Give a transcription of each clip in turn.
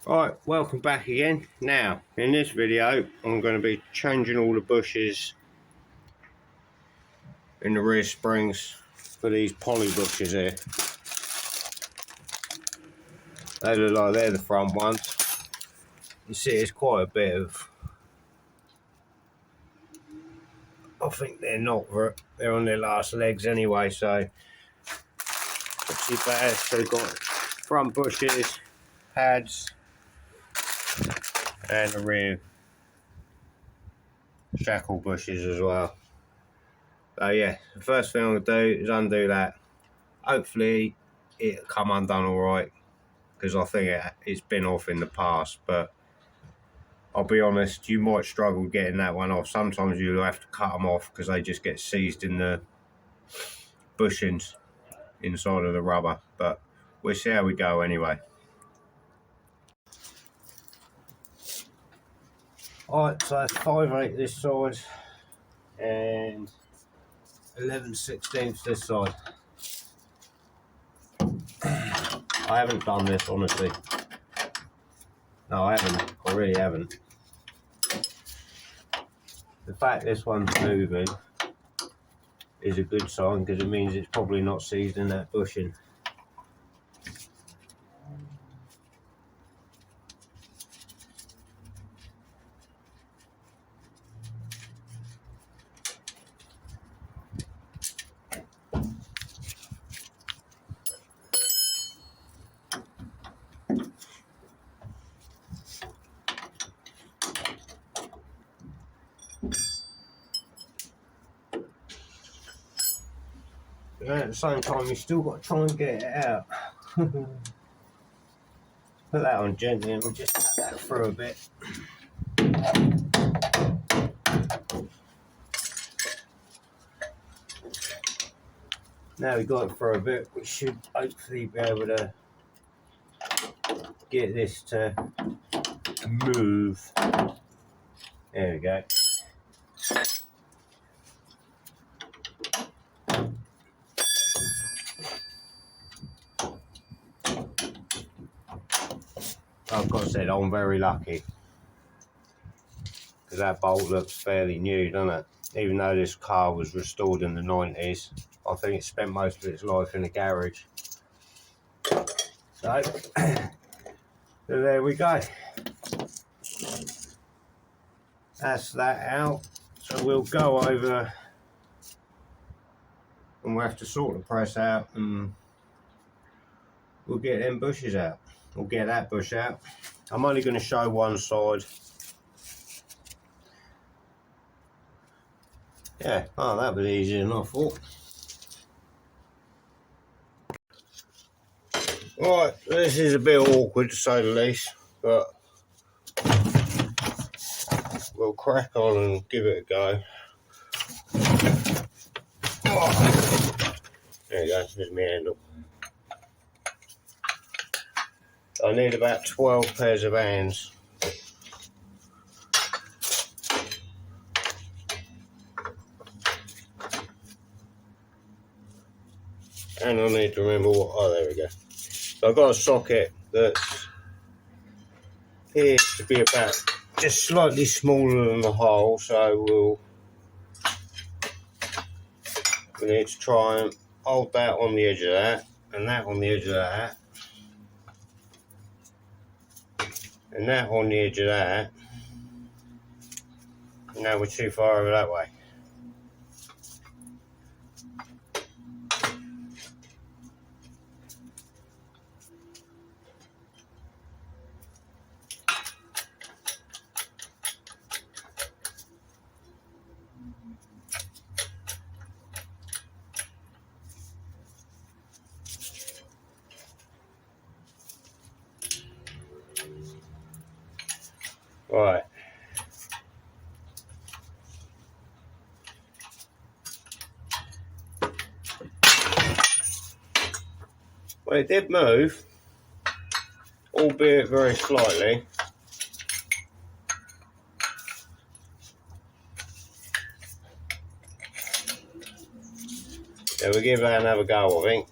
Right, welcome back again. Now, in this video, I'm going to be changing all the bushes in the rear springs for these poly bushes here. They look like they're the front ones. You see, it's quite a bit of. I think they're not. They're on their last legs anyway, so not too bad. So we've got front bushes, pads, and the rear shackle bushes as well. So yeah, the first thing I'm going to do is undo that. Hopefully it'll come undone alright, because I think it's been off in the past, but I'll be honest, you might struggle getting that one off. Sometimes you'll have to cut them off because they just get seized in the bushings inside of the rubber, but we'll see how we go anyway. Alright, so that's 5/8 this side and 11/16 this side. I haven't done this, honestly. No, I haven't. I really haven't. The fact this one's moving is a good sign, because it means it's probably not seized in that bushing. And at the same time, you still got to try and get it out. Put that on gently and we'll just tap that through a bit. Now we've got it through a bit, we should hopefully be able to get this to move. There we go. Like I said, I'm very lucky, because that bolt looks fairly new, doesn't it? Even though this car was restored in the 90s, I think it spent most of its life in a garage. So there we go. That's that out. So we'll go over and we'll have to sort the press out and we'll get them bushes out. We'll get that bush out. I'm only going to show one side. Yeah, oh, that was easier than I thought. Right, this is a bit awkward to say the least, but we'll crack on and give it a go. Oh. There you go, there's my handle. I need about 12 pairs of hands. And I need to remember what, oh there we go. So I've got a socket that's appears to be about just slightly smaller than the hole, so we need to try and hold that on the edge of that, and that on the edge of that, and that on the edge of that. Now we're too far over that way. Right. Well, it did move, albeit very slightly. Yeah, we'll give that another go, I think.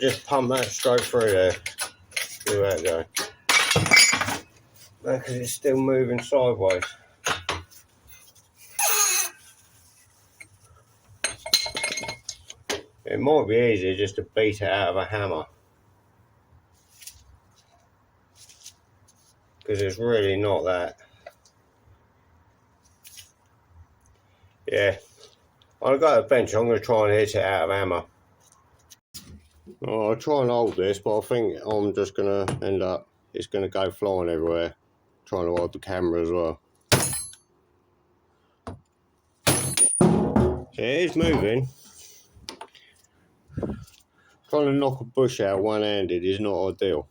Just pump that straight through there. See where that go. Because it's still moving sideways. It might be easier just to beat it out of a hammer, because it's really not that. Yeah, I'll go to the bench. I'm going to try and hit it out of a hammer. Oh, I'll try and hold this, but I think I'm just going to end up, it's going to go flying everywhere. Trying to hold the camera as well. So it is moving. Trying to knock a bush out one-handed is not ideal.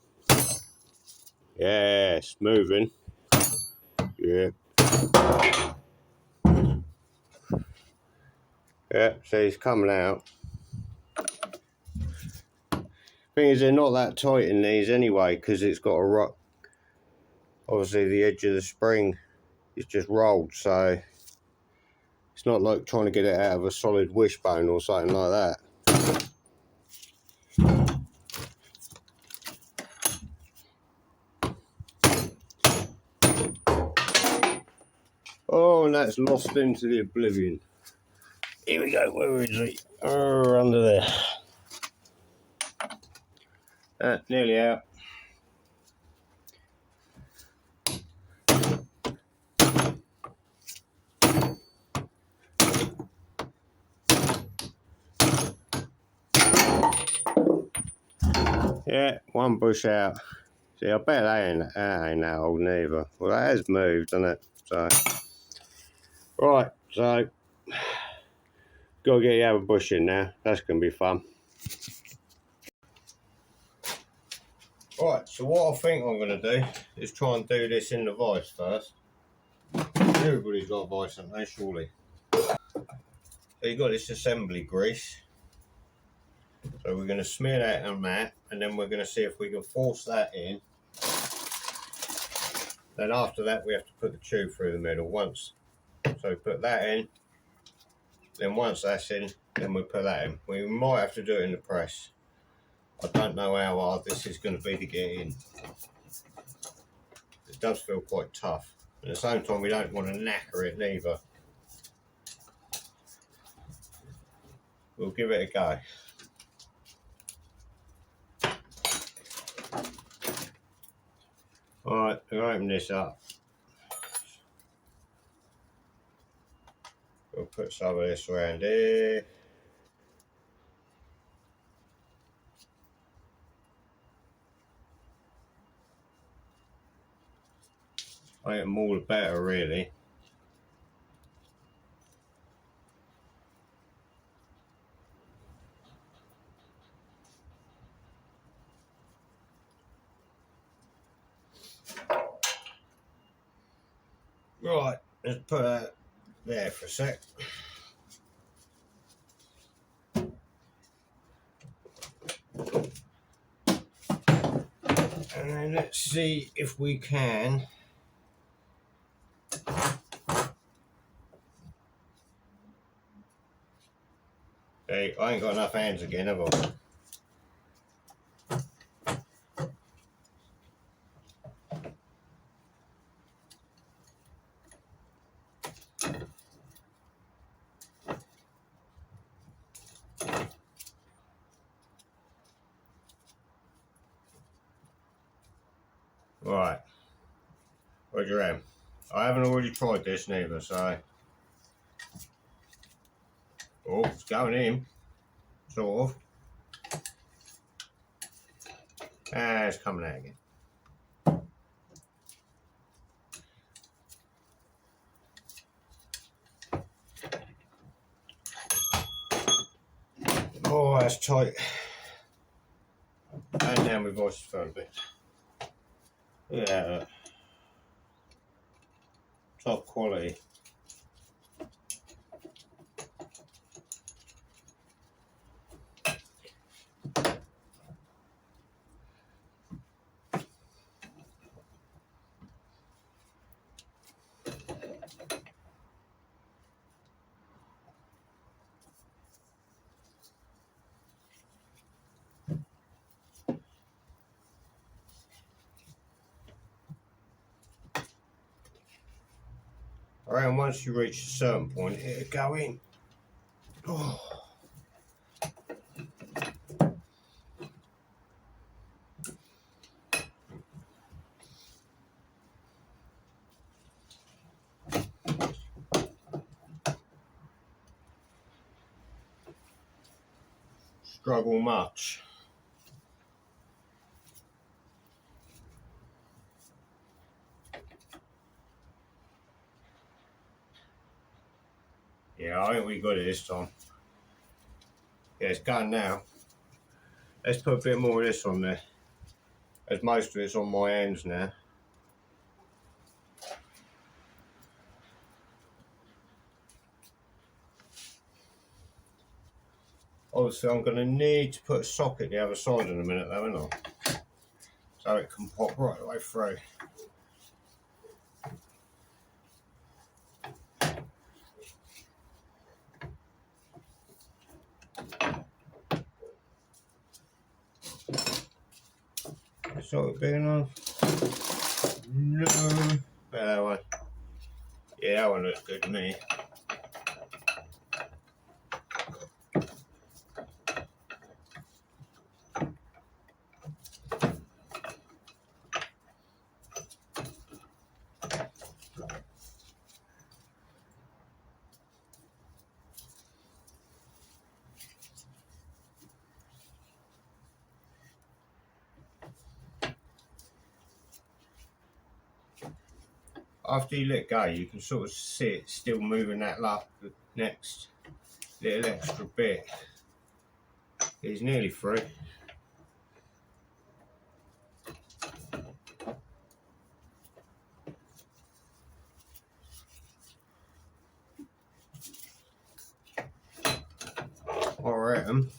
Yeah, it's moving. Yeah. Yeah, so it's coming out. Thing is, they're not that tight in these anyway, because it's got a rock. Obviously, the edge of the spring is just rolled, so it's not like trying to get it out of a solid wishbone or something like that. Oh, and that's lost into the oblivion. Here we go. Where is he? Oh, under there. Nearly out. Yeah, one bush out. See, I bet that ain't that old neither. Well, that has moved, hasn't it? So, right, so gotta get the other bush in now. That's gonna be fun. Right, so what I think I'm gonna do is try and do this in the vise first. Everybody's got a vise, haven't they, surely? So you've got this assembly grease. So we're gonna smear that on that, and then we're gonna see if we can force that in. Then after that, we have to put the tube through the middle once. So put that in. Then once that's in, then we put that in. We might have to do it in the press. I don't know how hard this is going to be to get in. It does feel quite tough. At the same time, we don't want to knacker it neither. We'll give it a go. Alright, we'll open this up. We'll put some of this around here. I think more the better, really. Right, let's put that there for a sec. And then let's see if we can hey, I ain't got enough hands again, have I? Right, where's your hand? I haven't already tried this neither, so. Oh, it's going in, sort of. Ah, it's coming out again. Oh, that's tight. And now my voice is fell a bit. Look at that. top quality. And once you reach a certain point, it'll go in. Oh. Struggle much. Yeah, I think we got it this time. Yeah, it's gone now. Let's put a bit more of this on there, as most of it's on my ends now. Obviously, I'm going to need to put a socket the other side in a minute, though, aren't I? So it can pop right the way through. Socket big enough? No. That one. Yeah, that one looks good to me. After you let go, you can sort of see it still moving that the next little extra bit. It's nearly through. I reckon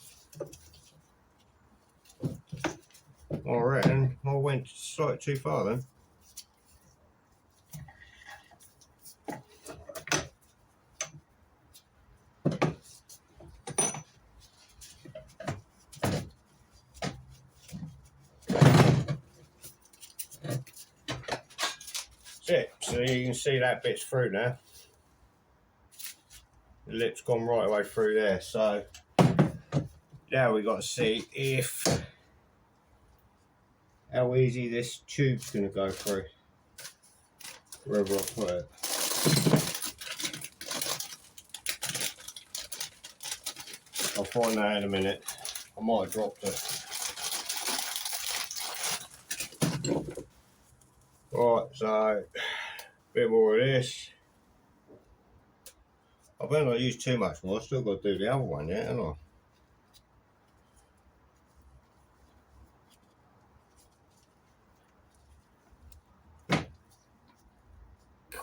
I went slightly too far then. That's it. So you can see that bit's through now. The lip's gone right away through there. So now we've got to see how easy this tube's going to go through, wherever I put it. I'll find that in a minute. I might have dropped it. Right, so a bit more of this. I better not use too much more. I've still got to do the other one yet, haven't I?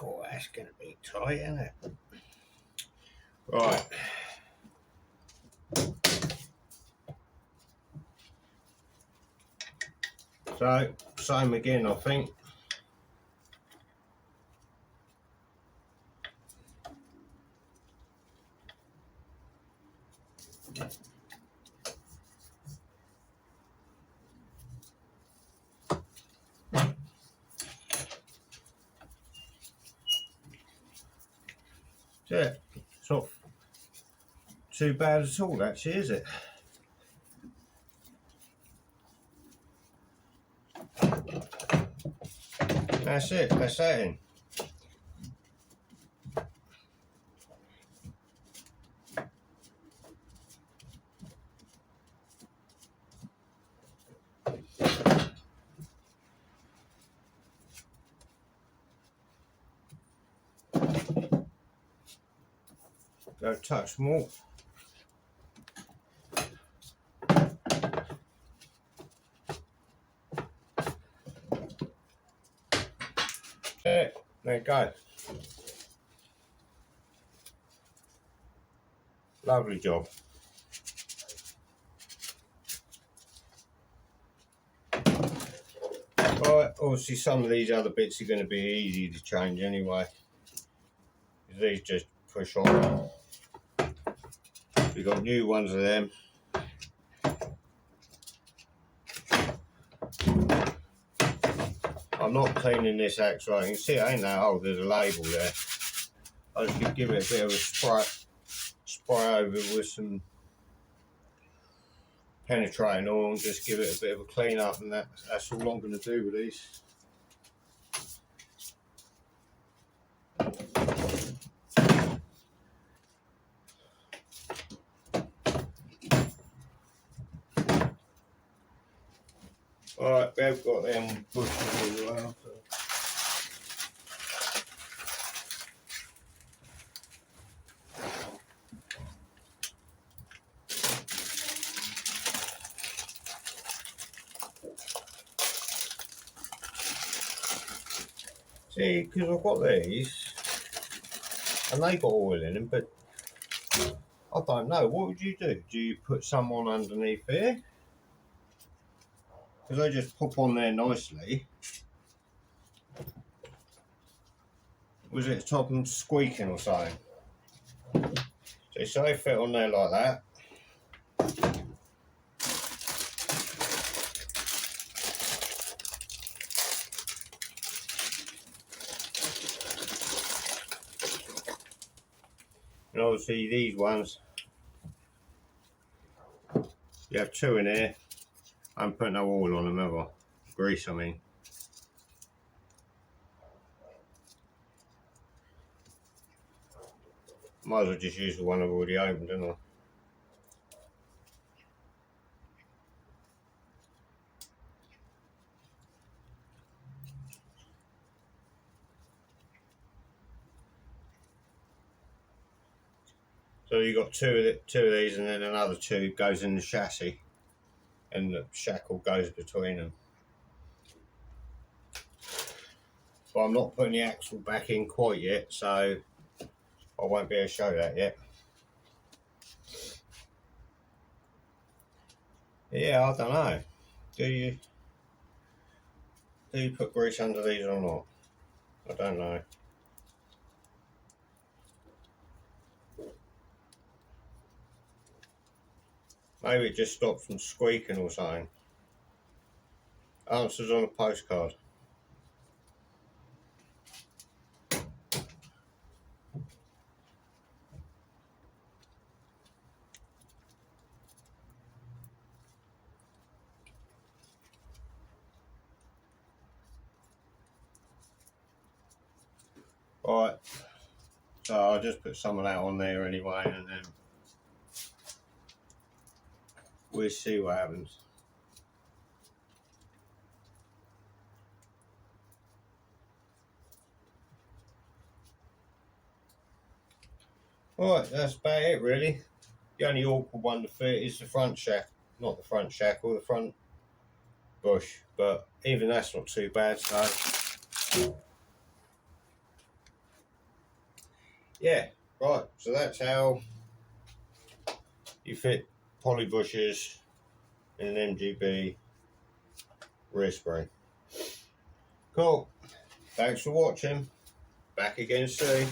Oh, that's going to be tight, isn't it? Right. So, same again, I think. Yeah, it's not too bad at all, actually, is it? That's it, that's that in. Go touch more. There you go. Lovely job. Right, obviously some of these other bits are going to be easy to change anyway. These just push on. We've got new ones of them. I'm not cleaning this actually. You can see it ain't that old. There's a label there. I just could give it a bit of a spray over with some penetrating oil and just give it a bit of a clean up, and that's all I'm going to do with these. Alright, we've got them bushes as well. So. See, because I've got these, and they got oil in them, but I don't know. What would you do? Do you put some on underneath here? Because they just pop on there nicely. Was it top them squeaking or something? So they fit on there like that. And obviously these ones, you have two in here. I'm putting no oil on them ever. Grease, I mean. Might as well just use the one I've already opened, don't I? So you've got two of these, and then another two goes in the chassis, and the shackle goes between them. But I'm not putting the axle back in quite yet, so I won't be able to show that yet. Yeah, I don't know. Do you put grease under these or not? I don't know. Maybe it just stops them squeaking or something. Answers on a postcard. Right, so I'll just put some of that on there anyway, and then we'll see what happens. Right, that's about it really. The only awkward one to fit is the front shackle, not the front shackle, the front bush, but even that's not too bad, so yeah. Right, so that's how you fit poly bushes in an MGB rear spring. Cool, thanks for watching, back again soon.